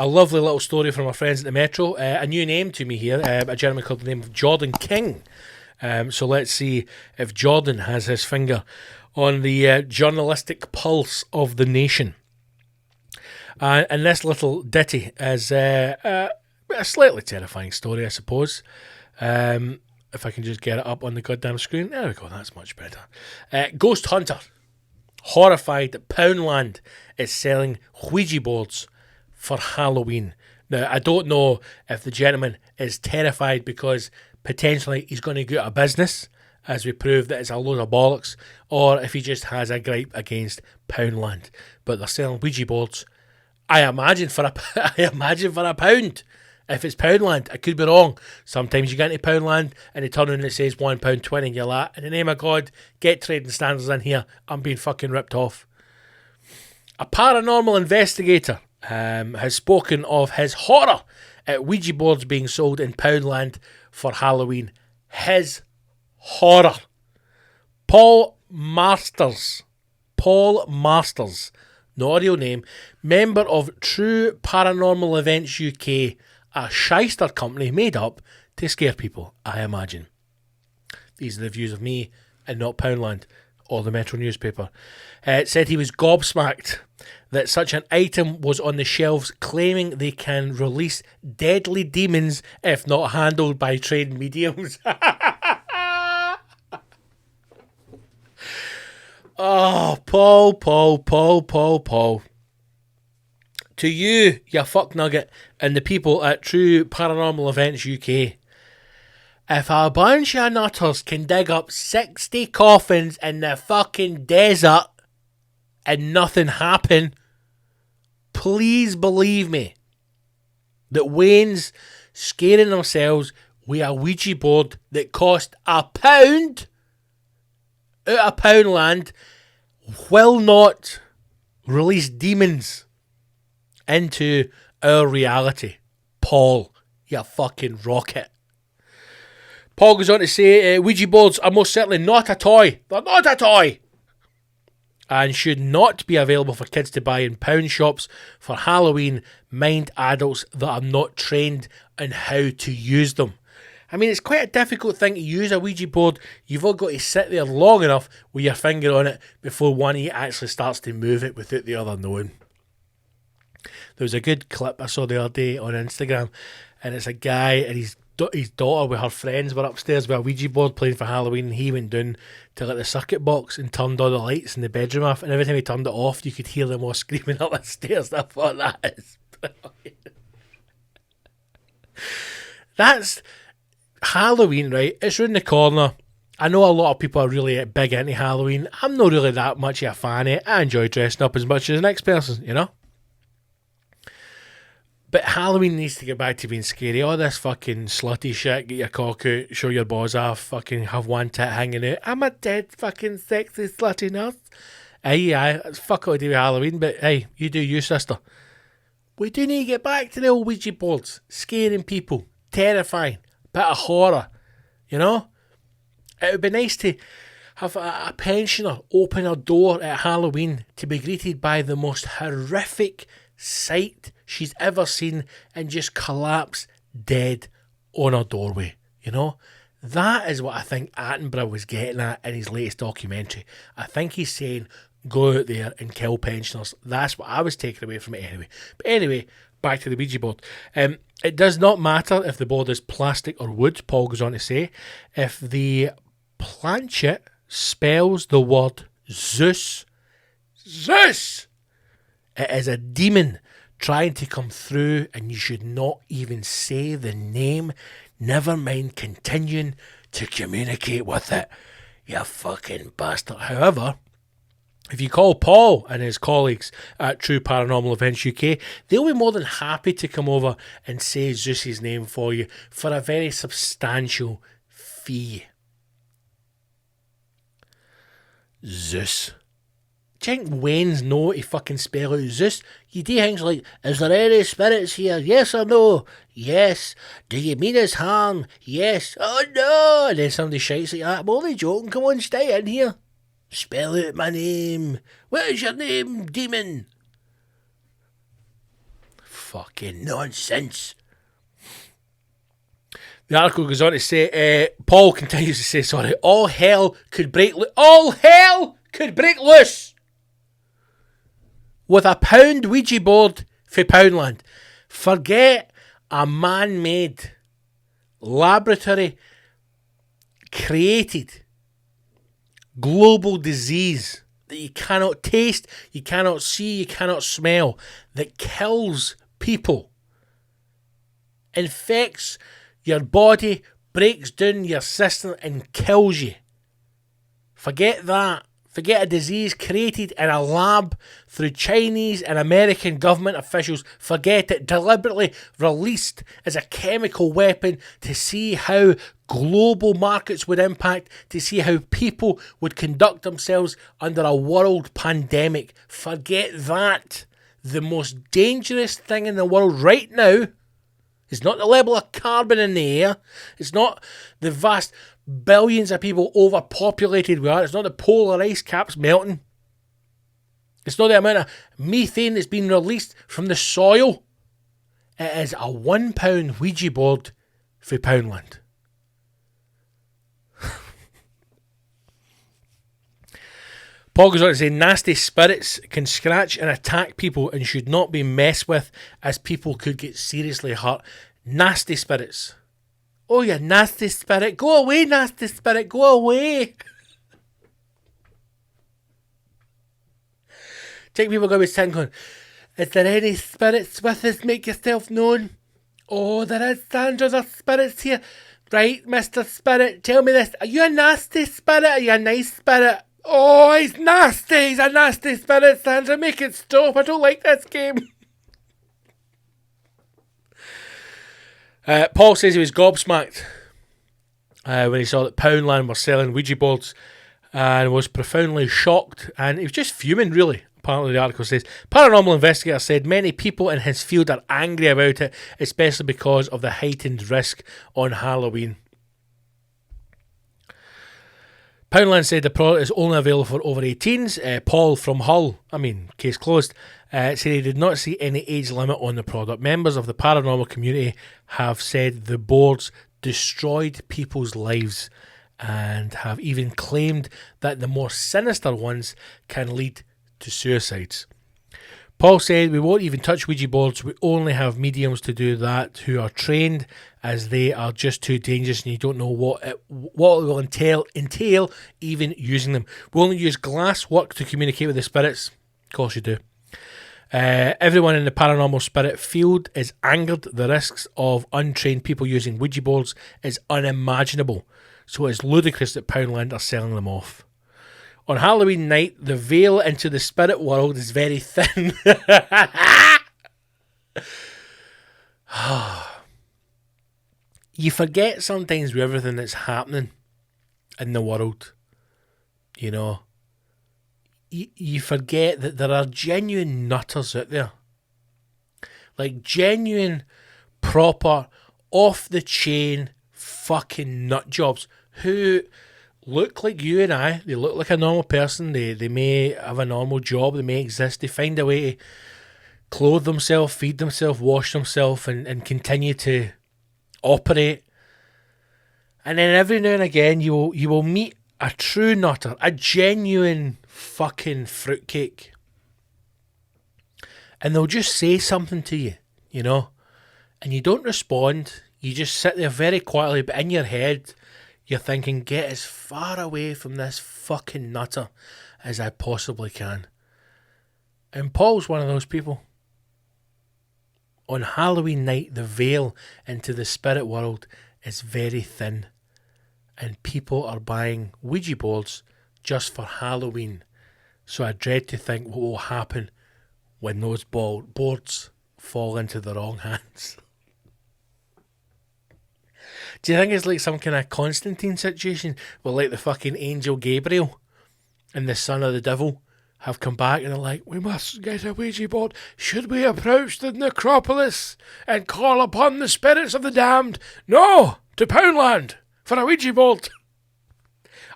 A lovely little story from our friends at the Metro. A new name to me here, a gentleman called the name of Jordan King. So let's see if Jordan has his finger on the journalistic pulse of the nation. And this little ditty is a slightly terrifying story, I suppose. If I can just get it up on the goddamn screen. There we go, that's much better. Ghost Hunter, horrified that Poundland is selling Ouija boards for Halloween. Now, I don't know if the gentleman is terrified because potentially he's going to go out of business, as we prove that it's a load of bollocks, or if he just has a gripe against Poundland. But they're selling Ouija boards, I imagine for a pound. If it's Poundland, I could be wrong. Sometimes you get into Poundland and they turn around and it says £1.20 and you're like, in the name of God, get trading standards in here. I'm being fucking ripped off. A paranormal investigator has spoken of his horror at Ouija boards being sold in Poundland for Halloween. His horror. Paul Masters, not a real name, member of True Paranormal Events UK, a shyster company made up to scare people, I imagine. These are the views of me and not Poundland or the Metro newspaper. It said he was gobsmacked that such an item was on the shelves, claiming they can release deadly demons if not handled by trained mediums. Oh, Paul. To you fuck nugget, and the people at True Paranormal Events UK, if a bunch of nutters can dig up 60 coffins in the fucking desert and nothing happen, please believe me that Wayne's scaring themselves with a Ouija board that cost £1 out of Poundland will not release demons into our reality. Paul, you fucking rocket. Paul goes on to say, Ouija boards are most certainly not a toy. They're not a toy. And should not be available for kids to buy in pound shops for Halloween. Mind adults that are not trained on how to use them. I mean, it's quite a difficult thing to use a Ouija board. You've all got to sit there long enough with your finger on it before one of you actually starts to move it without the other knowing. There was a good clip I saw the other day on Instagram, and it's a guy and his daughter with her friends were upstairs with a Ouija board playing for Halloween, and he went down to like the circuit box and turned all the lights in the bedroom off, and every time he turned it off you could hear them all screaming up the stairs. I thought, that is brilliant. That's Halloween, right? It's round the corner. I know a lot of people are really big into Halloween. I'm not really that much of a fan of it. I enjoy dressing up as much as the next person, you know? But Halloween needs to get back to being scary. All this fucking slutty shit, get your cock out, show your balls off, fucking have one tit hanging out. I'm a dead fucking sexy slutty nurse. Aye, it's fuck all to do with Halloween, but hey, you do you, sister. We do need to get back to the old Ouija boards. Scaring people. Terrifying. Bit of horror. You know? It would be nice to have a pensioner open her door at Halloween to be greeted by the most horrific sight she's ever seen and just collapse dead on her doorway. You know? That is what I think Attenborough was getting at in his latest documentary. I think he's saying, go out there and kill pensioners. That's what I was taking away from it anyway. But anyway, back to the Ouija board. It does not matter if the board is plastic or wood, Paul goes on to say. If the planchet spells the word Zeus, it is a demon trying to come through, and you should not even say the name, never mind continuing to communicate with it, you fucking bastard. However, if you call Paul and his colleagues at True Paranormal Events UK, they'll be more than happy to come over and say Zeus's name for you for a very substantial fee. Zeus. Do you think Wayne's know to fucking spell out Zeus? You do things like, is there any spirits here? Yes or no? Yes. Do you mean us harm? Yes. Oh no. And then somebody shouts like that, I'm only joking, come on, stay in here. Spell out my name. What is your name, demon? fucking nonsense. The article goes on to say, Paul continues to say, sorry, all hell could break loose with a pound Ouija board for Poundland. Forget a man-made, laboratory created global disease that you cannot taste, you cannot see, you cannot smell, that kills people, infects your body, breaks down your system and kills you. Forget that. Forget a disease created in a lab through Chinese and American government officials. Forget it. Deliberately released as a chemical weapon to see how global markets would impact, to see how people would conduct themselves under a world pandemic. Forget that. The most dangerous thing in the world right now is not the level of carbon in the air. It's not the vast billions of people overpopulated we are. It's not the polar ice caps melting. It's not the amount of methane that's been released from the soil. It is a £1 Ouija board for Poundland. Paul goes on to say, nasty spirits can scratch and attack people and should not be messed with, as people could get seriously hurt. Nasty spirits. Oh, you nasty spirit. Go away, nasty spirit. Go away. Take people going to be sitting going, is there any spirits with us? Make yourself known. Oh, there is, Sandra. There's spirits here. Right, Mr. Spirit, tell me this. Are you a nasty spirit? Are you a nice spirit? Oh, he's nasty. He's a nasty spirit, Sandra. Make it stop. I don't like this game. Paul says he was gobsmacked when he saw that Poundland were selling Ouija boards and was profoundly shocked, and he was just fuming, really. Apparently the article says, paranormal investigator said many people in his field are angry about it, especially because of the heightened risk on Halloween. Poundland said the product is only available for over 18s. Paul from Hull, case closed, said he did not see any age limit on the product. Members of the paranormal community have said the boards destroyed people's lives and have even claimed that the more sinister ones can lead to suicides. Paul said, we won't even touch Ouija boards. We only have mediums to do that who are trained, as they are just too dangerous and you don't know what it will entail even using them. We only use glass work to communicate with the spirits. Of course you do. Everyone in the paranormal spirit field is angered. The risks of untrained people using Ouija boards is unimaginable. So it's ludicrous that Poundland are selling them off. On Halloween night, the veil into the spirit world is very thin. You forget sometimes with everything that's happening in the world, you know. You forget that there are genuine nutters out there. Like genuine, proper, off-the-chain fucking nut jobs who look like you and I. They look like a normal person. They may have a normal job. They may exist. They find a way to clothe themselves, feed themselves, wash themselves, and continue to operate. And then every now and again, you will meet a true nutter, a genuine fucking fruitcake, and they'll just say something to you, you know, and you don't respond. You just sit there very quietly, but in your head, you're thinking, get as far away from this fucking nutter as I possibly can. And Paul's one of those people. On Halloween night, the veil into the spirit world is very thin. And people are buying Ouija boards just for Halloween. So I dread to think what will happen when those boards fall into the wrong hands. Do you think it's like some kind of Constantine situation where like the fucking angel Gabriel and the son of the devil have come back and they're like, we must get a Ouija board. Should we approach the necropolis and call upon the spirits of the damned? No! To Poundland for a Ouija board.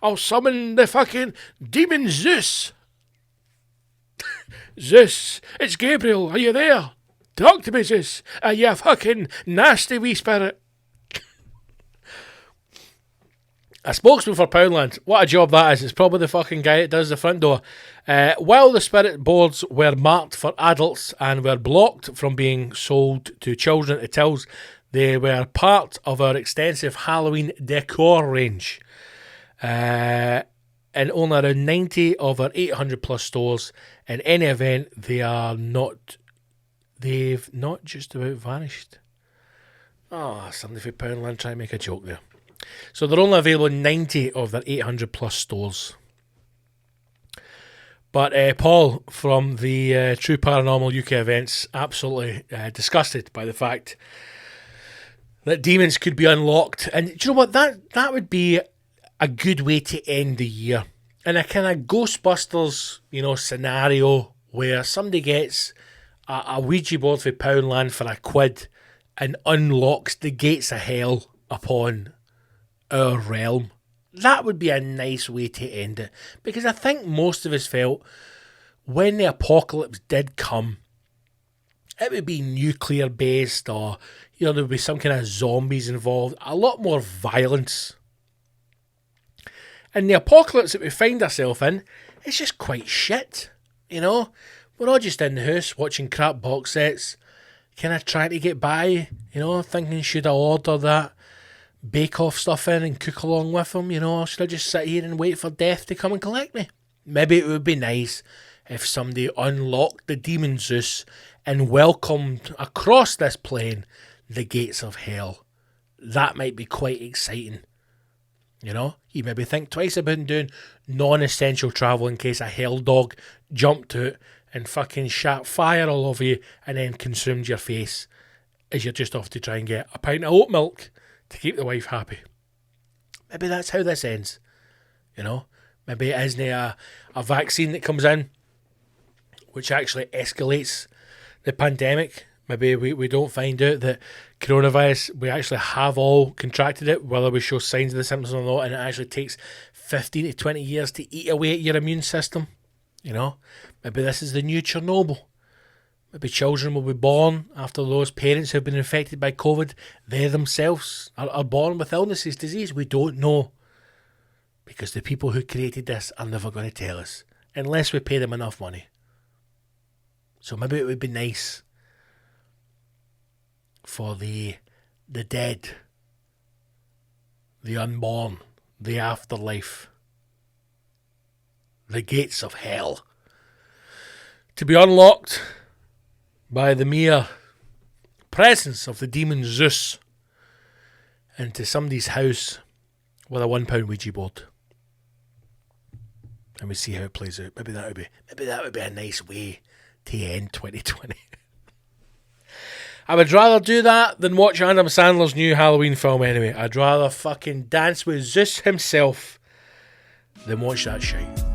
I'll summon the fucking demon Zeus. Zeus, it's Gabriel. Are you there? Talk to me, Zeus, you fucking nasty wee spirit. A spokesman for Poundland. What a job that is. It's probably the fucking guy that does the front door. While the spirit boards were marked for adults and were blocked from being sold to children at tills, they were part of our extensive Halloween decor range. In only around 90 of our 800 plus stores. In any event, they've not just about vanished. Oh, somebody for Poundland trying to make a joke there. So they're only available in 90 of their 800 plus stores. But Paul from the True Paranormal UK events absolutely disgusted by the fact that demons could be unlocked. And do you know what? That would be a good way to end the year. In a kind of Ghostbusters, scenario where somebody gets a Ouija board for Poundland for £1 and unlocks the gates of hell upon our realm. That would be a nice way to end it, because I think most of us felt when the apocalypse did come, it would be nuclear based, or there would be some kind of zombies involved, a lot more violence. And the apocalypse that we find ourselves in is just quite shit. We're all just in the house watching crap box sets, kind of trying to get by, thinking, should I order that bake-off stuff in and cook along with them, or should I just sit here and wait for death to come and collect me? Maybe it would be nice if somebody unlocked the demon Zeus and welcomed across this plane the gates of hell. That might be quite exciting. You maybe think twice about doing non-essential travel in case a hell dog jumped to it and fucking shat fire all over you and then consumed your face as you're just off to try and get a pint of oat milk to keep the wife happy. Maybe that's how this ends. Maybe it isn't a vaccine that comes in which actually escalates the pandemic. Maybe we don't find out that coronavirus, we actually have all contracted it, whether we show signs of the symptoms or not, and it actually takes 15 to 20 years to eat away at your immune system. Maybe this is the new Chernobyl. Maybe children will be born after those parents who have been infected by COVID. They themselves are born with illnesses, disease. We don't know. Because the people who created this are never going to tell us. Unless we pay them enough money. So maybe it would be nice for the dead, the unborn, the afterlife, the gates of hell, to be unlocked by the mere presence of the demon Zeus into somebody's house with a £1 Ouija board. And we see how it plays out. Maybe that would be a nice way to end 2020. I would rather do that than watch Adam Sandler's new Halloween film anyway. I'd rather fucking dance with Zeus himself than watch that shite.